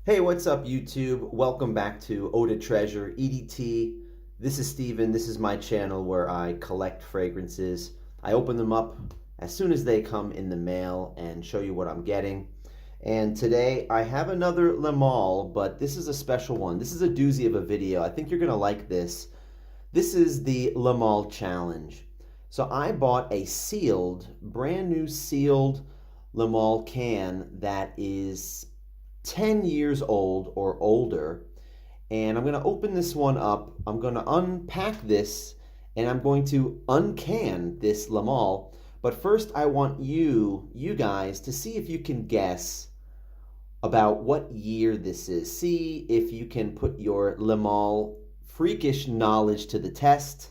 Hey, what's up, YouTube? Welcome back to Eau de Treasure, EDT. This is Steven. This is my channel where I collect fragrances. I open them up as soon as they come in the mail and show you what I'm getting. And today I have another lemale, but this is a special one. This is a doozy of a video. I think you're gonna like this. This is the lemale challenge. So I bought a sealed, brand new sealed lemale can that is 10 years old or older, and I'm going to open this one up. I'm going to unpack this and I'm going to uncan this lemale. But first I want you guys to see if you can guess about what year this is. See if you can put your lemale freakish knowledge to the test.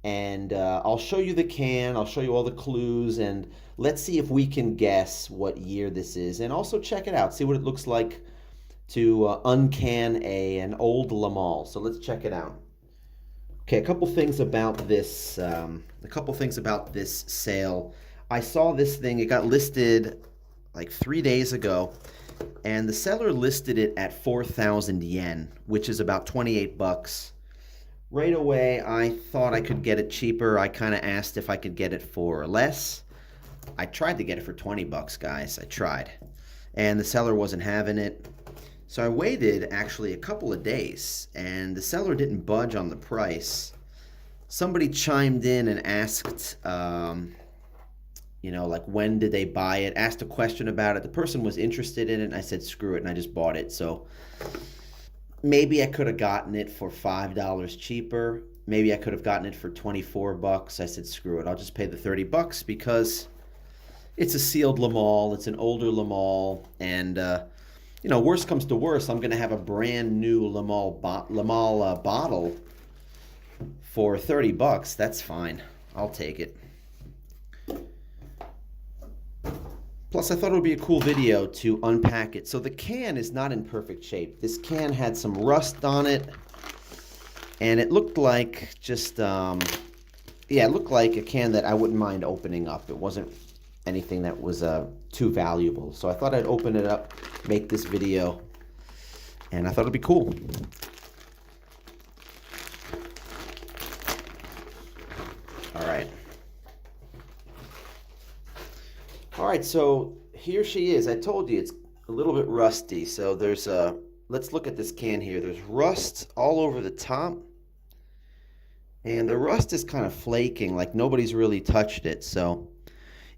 And I'll show you the can, I'll show you all the clues, and let's see if we can guess what year this is. And also check it out, see what it looks like to uncan an old lemale. So let's check it out. Okay, a couple things about this sale. I saw this thing, it got listed like 3 days ago, and the seller listed it at 4,000 yen, which is about 28 bucks. Right away, I thought I could get it cheaper. I kind of asked if I could get it for less. I tried to get it for 20 bucks, guys. I tried. And the seller wasn't having it. So I waited actually a couple of days, and the seller didn't budge on the price. Somebody chimed in and asked, like when did they buy it? Asked a question about it. The person was interested in it, and I said, screw it, and I just bought it. So maybe I could have gotten it for $5 cheaper. Maybe I could have gotten it for 24 bucks. I said, screw it. I'll just pay the 30 bucks because it's a sealed lemale. It's an older lemale. And, worst comes to worst, I'm going to have a brand new lemale bottle for 30 bucks. That's fine. I'll take it. Plus, I thought it would be a cool video to unpack it. So the can is not in perfect shape. This can had some rust on it, and it looked like just, it looked like a can that I wouldn't mind opening up. It wasn't anything that was too valuable. So I thought I'd open it up, make this video, and I thought it'd be cool. All right. All right, so here she is. I told you it's a little bit rusty. So there's let's look at this can here. There's rust all over the top. And the rust is kind of flaking, like nobody's really touched it. So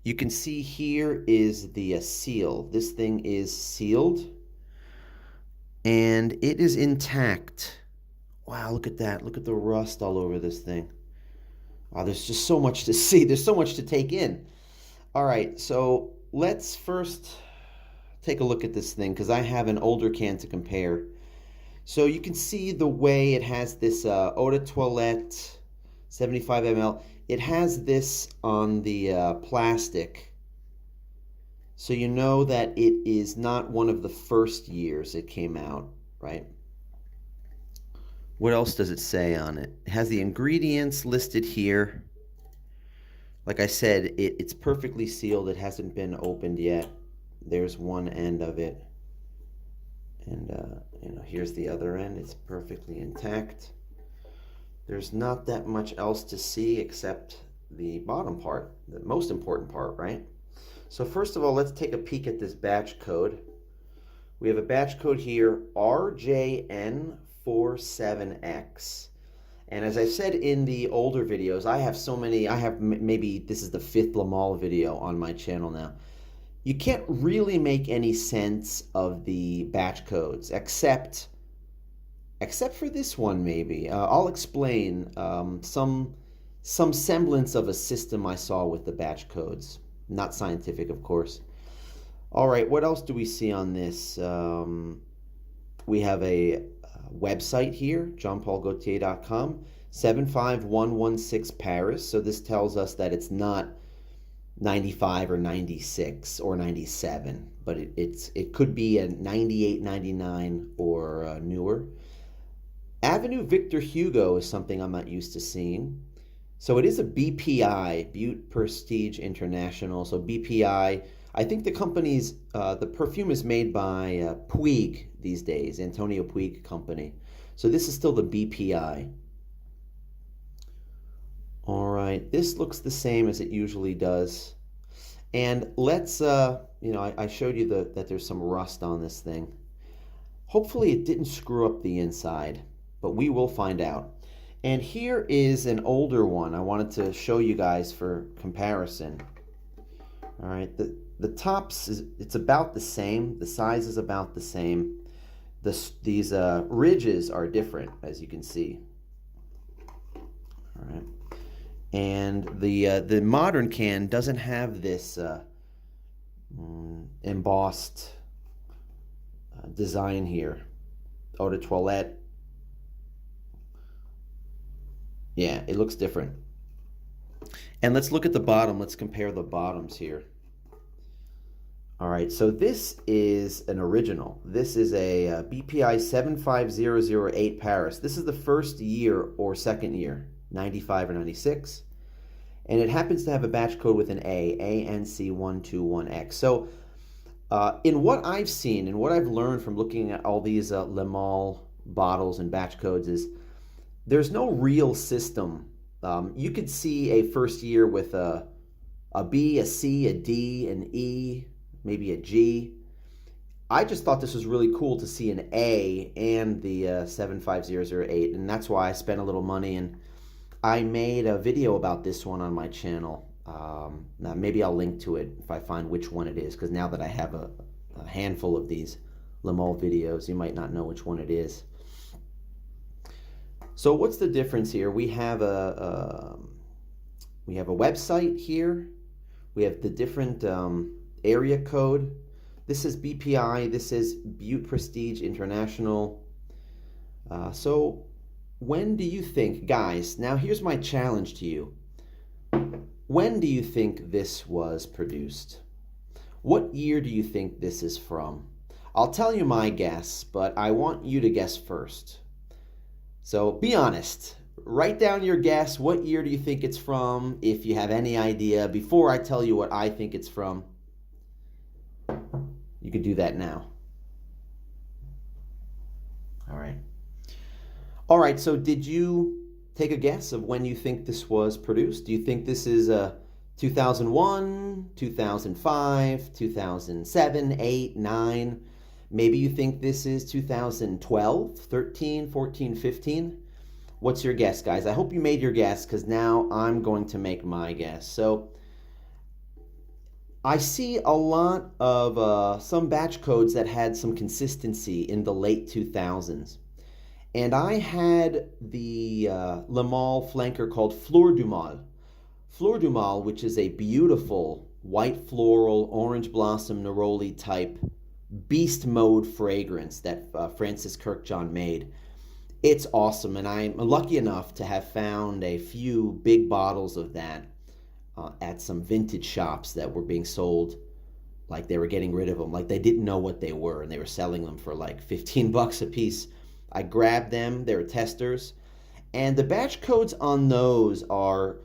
you can see here is the seal. This thing is sealed. And it is intact. Wow, look at that. Look at the rust all over this thing. Wow, there's just so much to see. There's so much to take in. All right, so let's first take a look at this thing because I have an older can to compare. So you can see the way it has this eau de toilette 75 ml. It has this on the plastic. So you know that it is not one of the first years it came out, right? What else does it say on it? It has the ingredients listed here. Like I said, it's perfectly sealed. It hasn't been opened yet. There's one end of it. And, here's the other end. It's perfectly intact. There's not that much else to see except the bottom part, the most important part, right? So first of all, let's take a peek at this batch code. We have a batch code here, RJN47X. And as I said in the older videos, I have so many, maybe this is the 5th lemale video on my channel now. You can't really make any sense of the batch codes, except for this one maybe. I'll explain some semblance of a system I saw with the batch codes. Not scientific, of course. All right, what else do we see on this? We have a website here, jeanpaulgaultier.com, 75116 Paris. So this tells us that it's not 95 or 96 or 97, but it could be a 98, 99 or newer. Avenue Victor Hugo is something I'm not used to seeing. So it is a BPI, Butte Prestige International. So BPI, I think the company's, the perfume is made by Puig, these days, Antonio Puig Company. So this is still the BPI. All right, this looks the same as it usually does. And let's, you know, I showed you that there's some rust on this thing. Hopefully it didn't screw up the inside, but we will find out. And here is an older one I wanted to show you guys for comparison. All right, the tops, it's about the same. The size is about the same. These ridges are different, as you can see. All right. And the modern can doesn't have this embossed design here. Eau de toilette. Yeah, it looks different. And let's look at the bottom. Let's compare the bottoms here. All right, so this is an original. This is a BPI 75008 Paris. This is the first year or second year, 95 or 96. And it happens to have a batch code with an A, ANC121X. So in what I've seen and what I've learned from looking at all these lemale bottles and batch codes is there's no real system. You could see a first year with a B, a C, a D, an E, maybe a G. I just thought this was really cool to see an A and the 75008, and that's why I spent a little money, and I made a video about this one on my channel. Now maybe I'll link to it if I find which one it is, because now that I have a handful of these lemale videos, you might not know which one it is. So what's the difference here? We have a website here. We have the different area code. This is BPI. This is Butte Prestige International. So when do you think, guys, now here's my challenge to you. When do you think this was produced? What year do you think this is from? I'll tell you my guess, but I want you to guess first. So be honest. Write down your guess. What year do you think it's from, if you have any idea, before I tell you what I think it's from? You could do that now. All right. All right, so did you take a guess of when you think this was produced? Do you think this is 2001, 2005, 2007, 8, 9? Maybe you think this is 2012, 13, 14, 15? What's your guess, guys? I hope you made your guess, because now I'm going to make my guess. So I see a lot of some batch codes that had some consistency in the late 2000s. And I had the lemale flanker called Fleur du Mal. Fleur du Mal, which is a beautiful white floral, orange blossom, neroli type beast mode fragrance that Francis Kirkjohn made. It's awesome, and I'm lucky enough to have found a few big bottles of that at some vintage shops that were being sold like they were getting rid of them, like they didn't know what they were, and they were selling them for like 15 bucks a piece. I grabbed them. They were testers, and the batch codes on those are,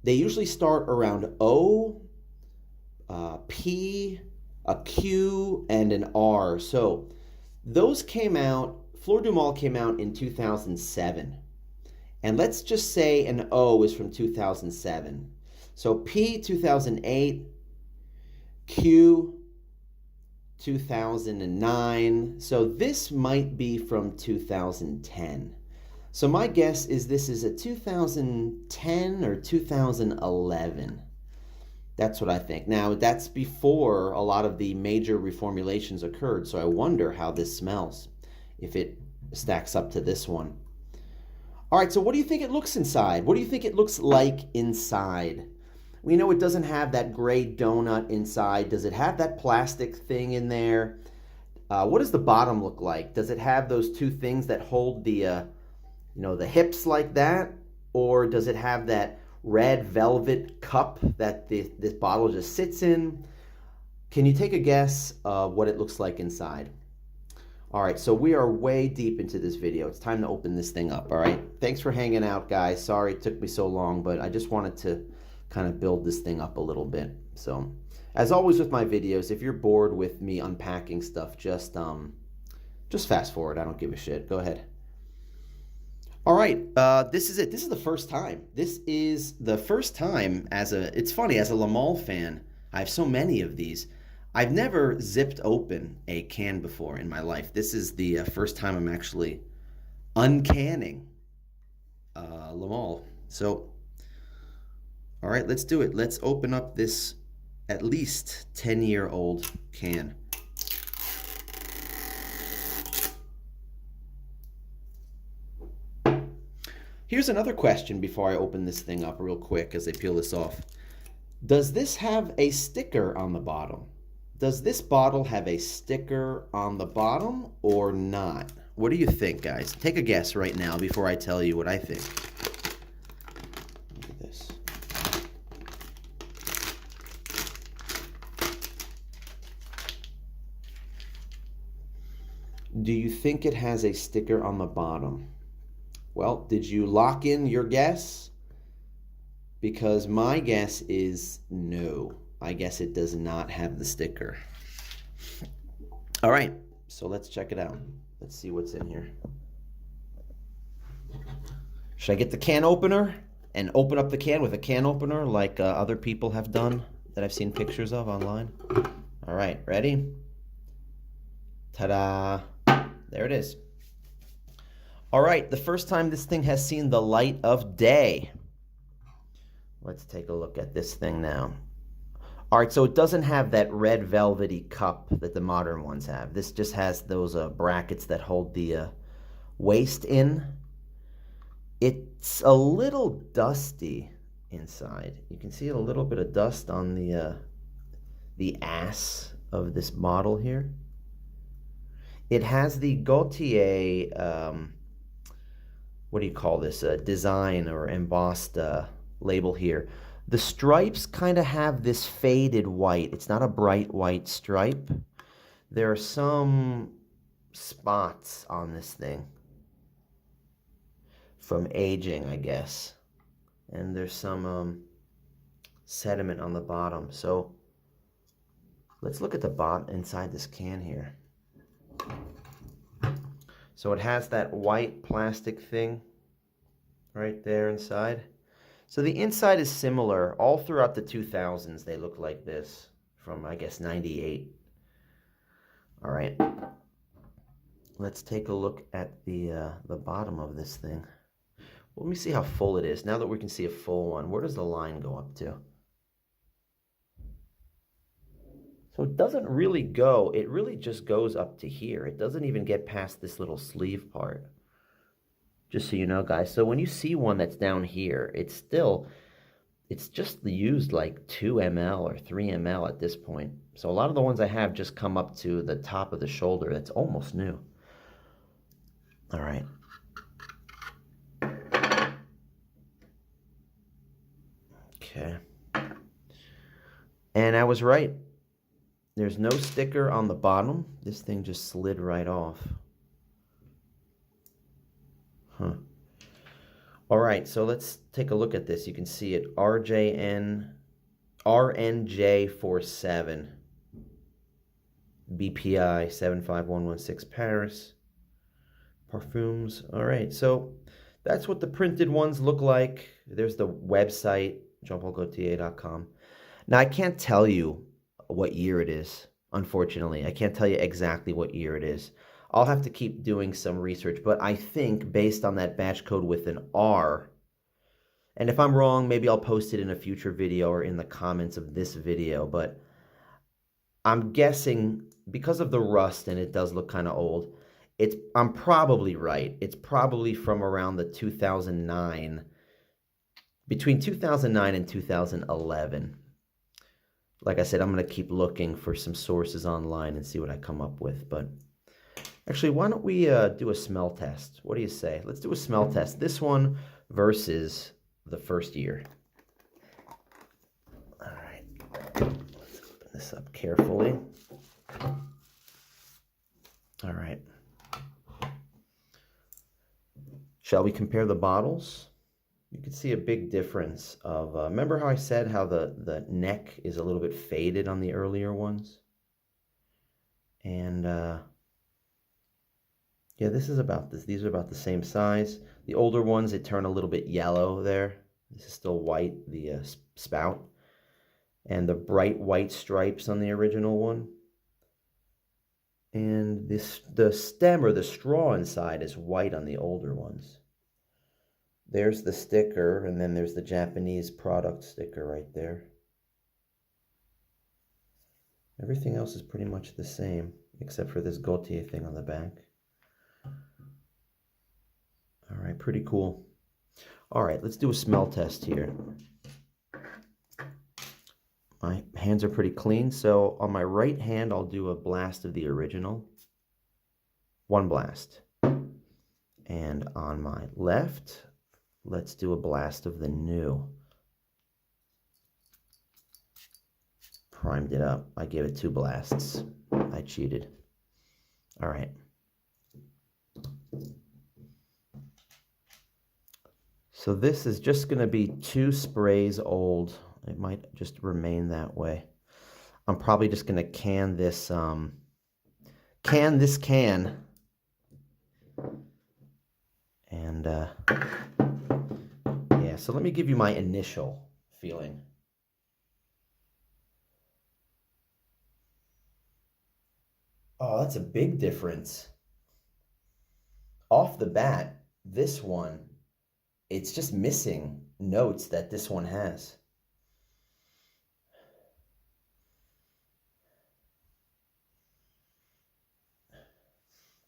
they usually start around O, P, a Q, and an R. So those came out, Fleur du Mal came out in 2007. And let's just say an O is from 2007. So P, 2008, Q, 2009. So this might be from 2010. So my guess is this is a 2010 or 2011. That's what I think. Now, that's before a lot of the major reformulations occurred, so I wonder how this smells, if it stacks up to this one. All right, so what do you think it looks inside? What do you think it looks like inside? We know it doesn't have that gray donut inside. Does it have that plastic thing in there? What does the bottom look like? Does it have those two things that hold the, the hips like that? Or does it have that red velvet cup that this bottle just sits in? Can you take a guess of what it looks like inside? All right, so we are way deep into this video. It's time to open this thing up, all right? Thanks for hanging out, guys. Sorry it took me so long, but I just wanted to kind of build this thing up a little bit. So, as always with my videos, if you're bored with me unpacking stuff, just Just fast forward. I don't give a shit. Go ahead. All right, this is it. This is the first time. This is the first time it's funny, as a lemale fan, I have so many of these. I've never zipped open a can before in my life. This is the first time I'm actually uncanning lemale. So, all right, let's do it. Let's open up this at least 10-year-old can. Here's another question before I open this thing up real quick as I peel this off. Does this have a sticker on the bottom? Does this bottle have a sticker on the bottom or not? What do you think, guys? Take a guess right now before I tell you what I think. Look at this. Do you think it has a sticker on the bottom? Well, did you lock in your guess? Because my guess is no. I guess it does not have the sticker. All right, so let's check it out. Let's see what's in here. Should I get the can opener and open up the can with a can opener like other people have done that I've seen pictures of online? All right, ready? Ta-da! There it is. All right, the first time this thing has seen the light of day. Let's take a look at this thing now. All right, so it doesn't have that red velvety cup that the modern ones have. This just has those brackets that hold the waste in. It's a little dusty inside. You can see a little bit of dust on the ass of this bottle here. It has the Gaultier, what do you call this, design or embossed label here. The stripes kind of have this faded white. It's not a bright white stripe. There are some spots on this thing from aging, I guess. And there's some sediment on the bottom. So let's look at the bottom inside this can here. So it has that white plastic thing right there inside. So the inside is similar. All throughout the 2000s, they look like this from, I guess, 98. All right. Let's take a look at the bottom of this thing. Let me see how full it is. Now that we can see a full one, where does the line go up to? So it doesn't really go, it really just goes up to here. It doesn't even get past this little sleeve part. Just so you know, guys. So when you see one that's down here, it's just used like 2 ml or 3 ml at this point. So a lot of the ones I have just come up to the top of the shoulder. That's almost new. All right. Okay. And I was right. There's no sticker on the bottom. This thing just slid right off. Huh. All right, so let's take a look at this. You can see it, RNJ47, BPI 75116 Paris, perfumes. All right, so that's what the printed ones look like. There's the website, jeanpaulgaultier.com. Now, I can't tell you what year it is, unfortunately. I can't tell you exactly what year it is. I'll have to keep doing some research, but I think based on that batch code with an R, and if I'm wrong, maybe I'll post it in a future video or in the comments of this video, but I'm guessing because of the rust and it does look kind of old, I'm probably right. It's probably from around the 2009, between 2009 and 2011. Like I said, I'm going to keep looking for some sources online and see what I come up with. But actually, why don't we do a smell test? What do you say? Let's do a smell test. This one versus the first year. All right. Let's open this up carefully. All right. Shall we compare the bottles? You can see a big difference of, remember how I said how the neck is a little bit faded on the earlier ones? And Yeah, this is about this. These are about the same size. The older ones, they turn a little bit yellow there. This is still white, the spout. And the bright white stripes on the original one. And the stem or the straw inside is white on the older ones. There's the sticker, and then there's the Japanese product sticker right there. Everything else is pretty much the same, except for this Gaultier thing on the back. All right, pretty cool. All right, let's do a smell test here. My hands are pretty clean, so on my right hand, I'll do a blast of the original. One blast. And on my left, let's do a blast of the new. Primed it up. I gave it 2 blasts. I cheated. All right. So this is just going to be 2 sprays old. It might just remain that way. I'm probably just going to can this can. And yeah, so let me give you my initial feeling. Oh, that's a big difference. Off the bat, this one, it's just missing notes that this one has.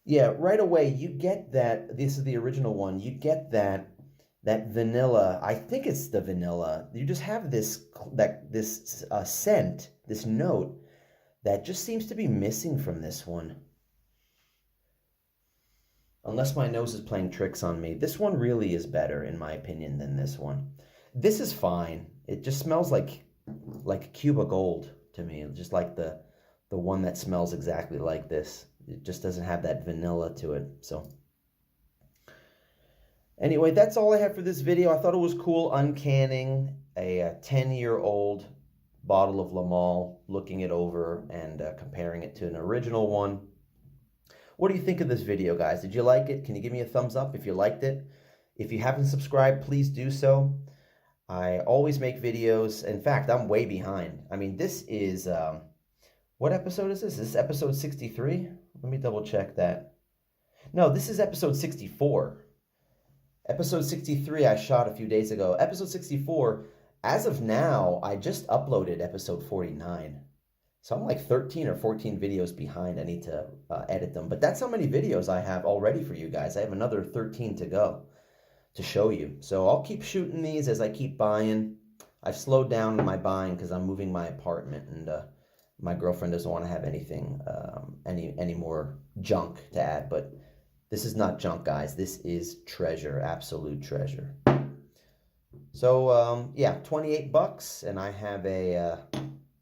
Yeah, right away you get that. This is the original one. You get that vanilla. I think it's the vanilla. You just have this scent, this note that just seems to be missing from this one. Unless my nose is playing tricks on me. This one really is better, in my opinion, than this one. This is fine. It just smells like Cuba Gold to me. Just like the one that smells exactly like this. It just doesn't have that vanilla to it. So anyway, that's all I have for this video. I thought it was cool uncanning a 10-year-old bottle of lemale, looking it over and comparing it to an original one. What do you think of this video, guys? Did you like it? Can you give me a thumbs up if you liked it? If you haven't subscribed, please do so. I always make videos. In fact, I'm way behind. I mean, this is, what episode is this? Is this episode 63? Let me double check that. No, this is episode 64. Episode 63 I shot a few days ago. Episode 64, as of now, I just uploaded episode 49. So I'm like 13 or 14 videos behind. I need to edit them. But that's how many videos I have already for you guys. I have another 13 to go to show you. So I'll keep shooting these as I keep buying. I've slowed down my buying because I'm moving my apartment. And my girlfriend doesn't want to have anything, any more junk to add. But this is not junk, guys. This is treasure, absolute treasure. So, yeah, 28 bucks. And I have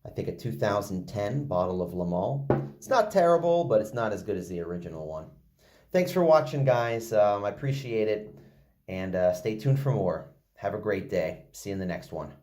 I think a 2010 bottle of lemale. It's not terrible, but it's not as good as the original one. Thanks for watching, guys. I appreciate it. And stay tuned for more. Have a great day. See you in the next one.